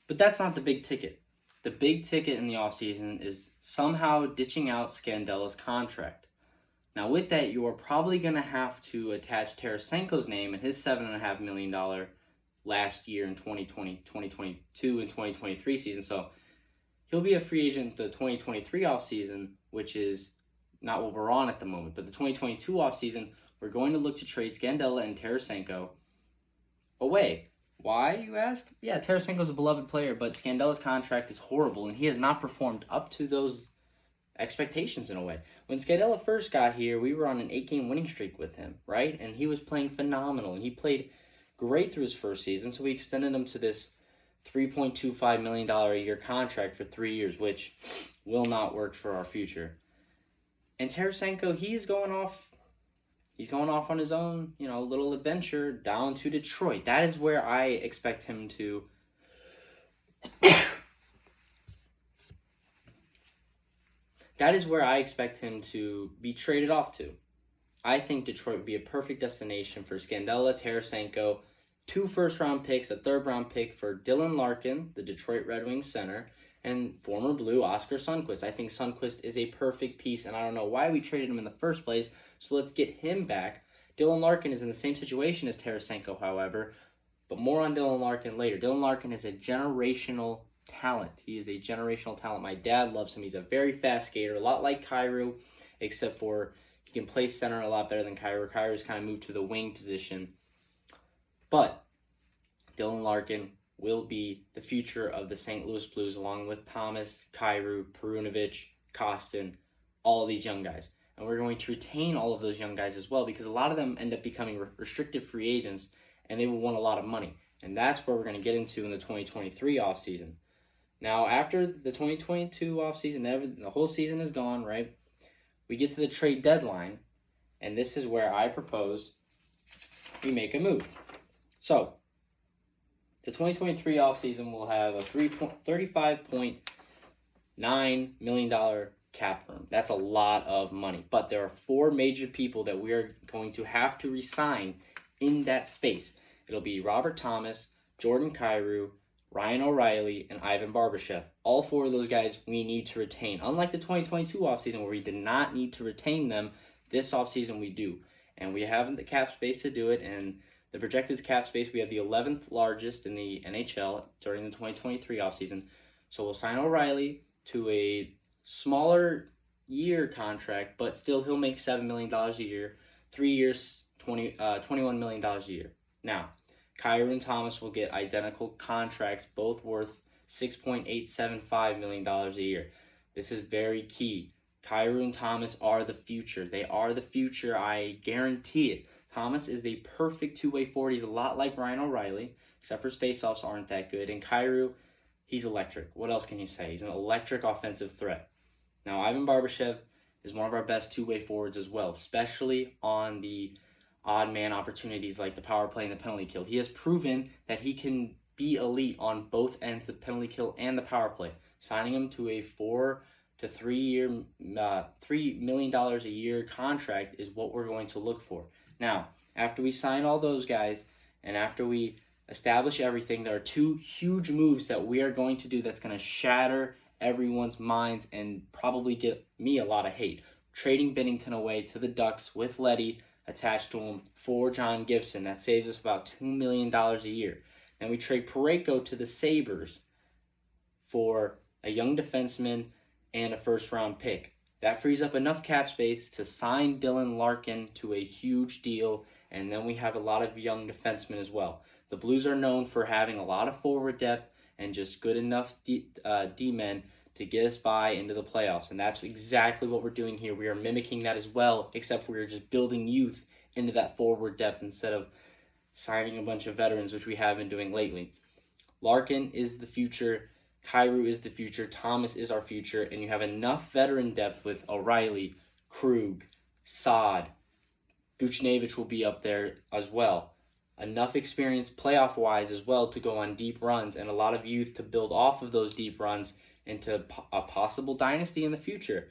But that's not the big ticket. The big ticket in the offseason is somehow ditching out Scandella's contract. Now, with that, you are probably going to have to attach Tarasenko's name and his $7.5 million last year in 2020, 2022, and 2023 season. So he'll be a free agent the 2023 offseason, which is not what we're on at the moment. But the 2022 offseason, we're going to look to trade Scandella and Tarasenko away. Why, you ask? Yeah, Tarasenko's a beloved player, but Scandella's contract is horrible, and he has not performed up to those expectations in a way. When Scandella first got here, we were on an 8-game winning streak with him, right? And he was playing phenomenal, and he played great through his first season, so we extended him to this $3.25 million a year contract for 3 years, which will not work for our future. And Tarasenko, he's going off on his own, little adventure down to Detroit. That is where I expect him to be traded off to. I think Detroit would be a perfect destination for Scandella, Tarasenko, 2 first-round picks, a third-round pick for Dylan Larkin, the Detroit Red Wings center, and former Blue Oskar Sundqvist. I think Sundqvist is a perfect piece, and I don't know why we traded him in the first place, so let's get him back. Dylan Larkin is in the same situation as Tarasenko, however, but more on Dylan Larkin later. Dylan Larkin is a generational talent. He is a generational talent. My dad loves him. He's a very fast skater, a lot like Kyrou, except for he can play center a lot better than Kyrou. Kyrou's kind of moved to the wing position. But Dylan Larkin will be the future of the St. Louis Blues, along with Thomas, Kyrou, Perunovich, Kostin, all of these young guys. And we're going to retain all of those young guys as well, because a lot of them end up becoming restricted free agents, and they will want a lot of money. And that's where we're going to get into in the 2023 offseason. Now, after the 2022 offseason, the whole season is gone, right? We get to the trade deadline, and this is where I propose we make a move. So, the 2023 offseason will have a $35.9 million cap room. That's a lot of money. But there are 4 major people that we are going to have to re-sign in that space. It'll be Robert Thomas, Jordan Kyrou, Ryan O'Reilly, and Ivan Barbashev. All 4 of those guys we need to retain. Unlike the 2022 offseason where we did not need to retain them, this offseason we do. And we have the cap space to do it, and the projected cap space, we have the 11th largest in the NHL during the 2023 offseason. So we'll sign O'Reilly to a smaller year contract, but still he'll make $7 million a year, 3 years, $21 million a year. Now, Kyrou and Thomas will get identical contracts, both worth $6.875 million a year. This is very key. Kyrou and Thomas are the future. They are the future, I guarantee it. Thomas is the perfect two-way forward. He's a lot like Ryan O'Reilly, except for his face-offs aren't that good. And Kyrou, he's electric. What else can you say? He's an electric offensive threat. Now, Ivan Barbashev is one of our best two-way forwards as well, especially on the odd man opportunities like the power play and the penalty kill. He has proven that he can be elite on both ends, the penalty kill and the power play. Signing him to a 4 to 3 year, $3 million a year contract is what we're going to look for. Now, after we sign all those guys and after we establish everything, there are 2 huge moves that we are going to do that's going to shatter everyone's minds and probably get me a lot of hate. Trading Binnington away to the Ducks with Leddy attached to him for John Gibson. That saves us about $2 million a year. Then we trade Parayko to the Sabres for a young defenseman and a first-round pick. That frees up enough cap space to sign Dylan Larkin to a huge deal, and then we have a lot of young defensemen as well. The Blues are known for having a lot of forward depth and just good enough D-men to get us by into the playoffs, and that's exactly what we're doing here. We are mimicking that as well, except we are just building youth into that forward depth instead of signing a bunch of veterans, which we have been doing lately. Larkin is the future. Kyrou is the future. Thomas is our future. And you have enough veteran depth with O'Reilly, Krug, Saad. Buchnevich will be up there as well. Enough experience playoff-wise as well to go on deep runs, and a lot of youth to build off of those deep runs into a possible dynasty in the future.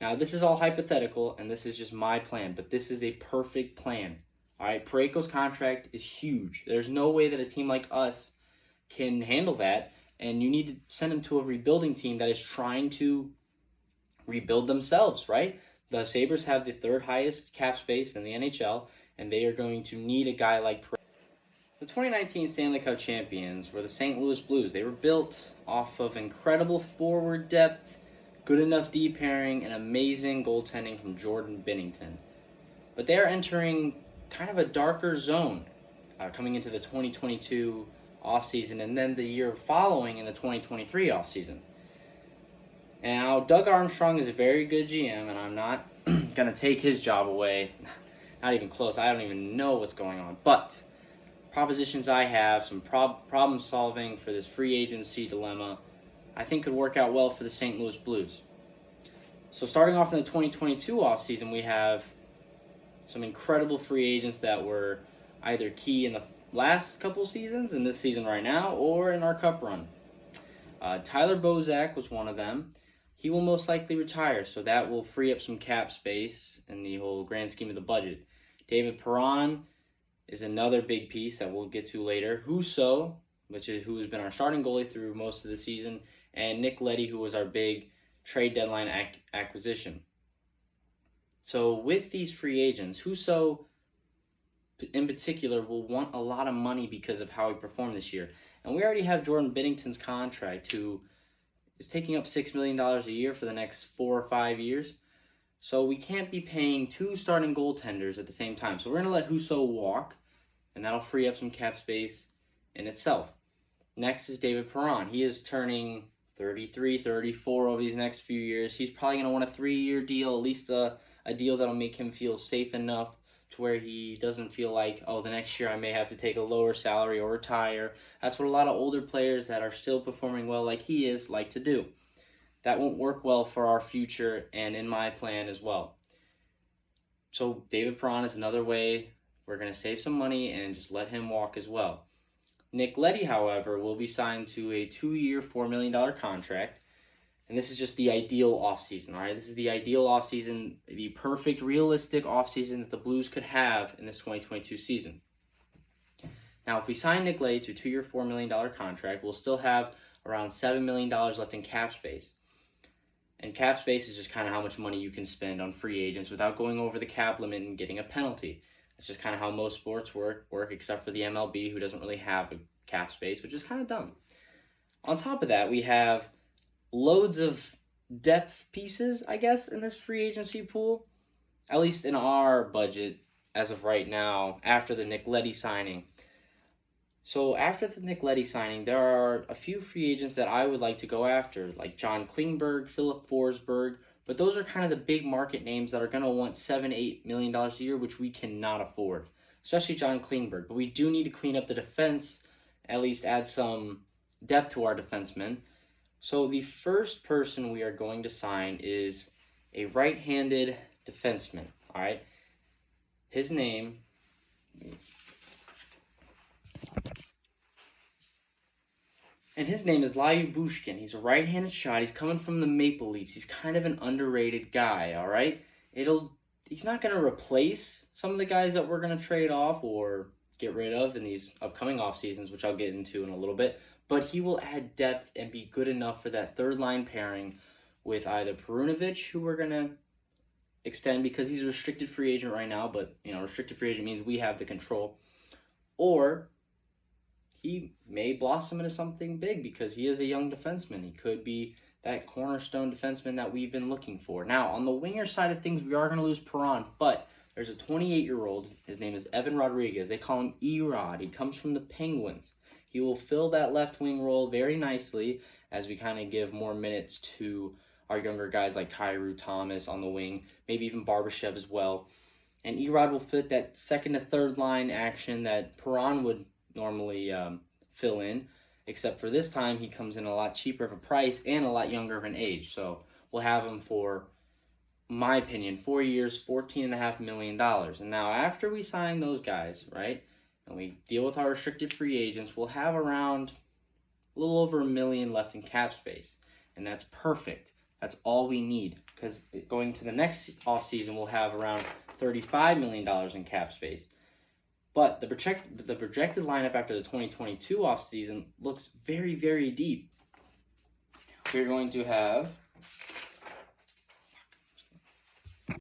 Now, this is all hypothetical, and this is just my plan, but this is a perfect plan. All right, Parayko's contract is huge. There's no way that a team like us can handle that and you need to send him to a rebuilding team that is trying to rebuild themselves, right? The Sabres have the third highest cap space in the NHL, and they are going to need a guy like the 2019 Stanley Cup champions were the St. Louis Blues. They were built off of incredible forward depth, good enough D pairing, and amazing goaltending from Jordan Binnington. But they're entering kind of a darker zone coming into the 2022 offseason and then the year following in the 2023 offseason. Now, Doug Armstrong is a very good GM, and I'm not going to take his job away. Not even close. I don't even know what's going on. But propositions I have, some problem solving for this free agency dilemma, I think could work out well for the St. Louis Blues. So starting off in the 2022 offseason, we have some incredible free agents that were either key in the last couple seasons, in this season right now, or in our cup run. Tyler Bozak was one of them. He will most likely retire, so that will free up some cap space in the whole grand scheme of the budget. David Perron is another big piece that we'll get to later. Husso, who has been our starting goalie through most of the season, and Nick Leddy, who was our big trade deadline acquisition. So with these free agents, Husso in particular will want a lot of money because of how he performed this year. And we already have Jordan Binnington's contract, who is taking up $6 million a year for the next 4 or 5 years. So we can't be paying 2 starting goaltenders at the same time. So we're going to let Husso walk, and that'll free up some cap space in itself. Next is David Perron. He is turning 33, 34 over these next few years. He's probably going to want a 3-year deal, at least a deal that'll make him feel safe enough to where he doesn't feel like, oh, the next year I may have to take a lower salary or retire. That's what a lot of older players that are still performing well like he is like to do. That won't work well for our future and in my plan as well. So David Perron is another way we're going to save some money and just let him walk as well. Nick Leddy, however, will be signed to a 2-year, $4 million contract. And this is just the ideal offseason, all right? This is the ideal offseason, the perfect, realistic offseason that the Blues could have in this 2022 season. Now, if we sign Nick Leddy to a 2-year, $4 million contract, we'll still have around $7 million left in cap space. And cap space is just kind of how much money you can spend on free agents without going over the cap limit and getting a penalty. That's just kind of how most sports work except for the MLB, who doesn't really have a cap space, which is kind of dumb. On top of that, we have loads of depth pieces, I guess, in this free agency pool, at least in our budget as of right now, after the Nick Leddy signing. So after the Nick Leddy signing, there are a few free agents that I would like to go after, like John Klingberg, Philip Forsberg, but those are kind of the big market names that are going to want $7-8 million a year, which we cannot afford, especially John Klingberg. But we do need to clean up the defense, at least add some depth to our defensemen. So the first person we are going to sign is a right-handed defenseman, all right? His name is Lyubushkin. He's a right-handed shot. He's coming from the Maple Leafs. He's kind of an underrated guy, all right? He's not going to replace some of the guys that we're going to trade off or get rid of in these upcoming off seasons, which I'll get into in a little bit. But he will add depth and be good enough for that third-line pairing with either Perunovich, who we're going to extend because he's a restricted free agent right now, but, restricted free agent means we have the control. Or he may blossom into something big because he is a young defenseman. He could be that cornerstone defenseman that we've been looking for. Now, on the winger side of things, we are going to lose Perron, but there's a 28-year-old. His name is Evan Rodriguez. They call him E-Rod. He comes from the Penguins. He will fill that left wing role very nicely as we kind of give more minutes to our younger guys like Kyrou Thomas on the wing, maybe even Barbashev as well. And E-Rod will fit that second to third line action that Perron would normally fill in, except for this time he comes in a lot cheaper of a price and a lot younger of an age. So we'll have him for, in my opinion, 4 years, $14.5 million. And now after we sign those guys, right, and we deal with our restricted free agents, we'll have around a little over $1 million left in cap space. And that's perfect. That's all we need, because going to the next offseason, we'll have around $35 million in cap space. But the projected lineup after the 2022 offseason looks very, very deep. We're going to have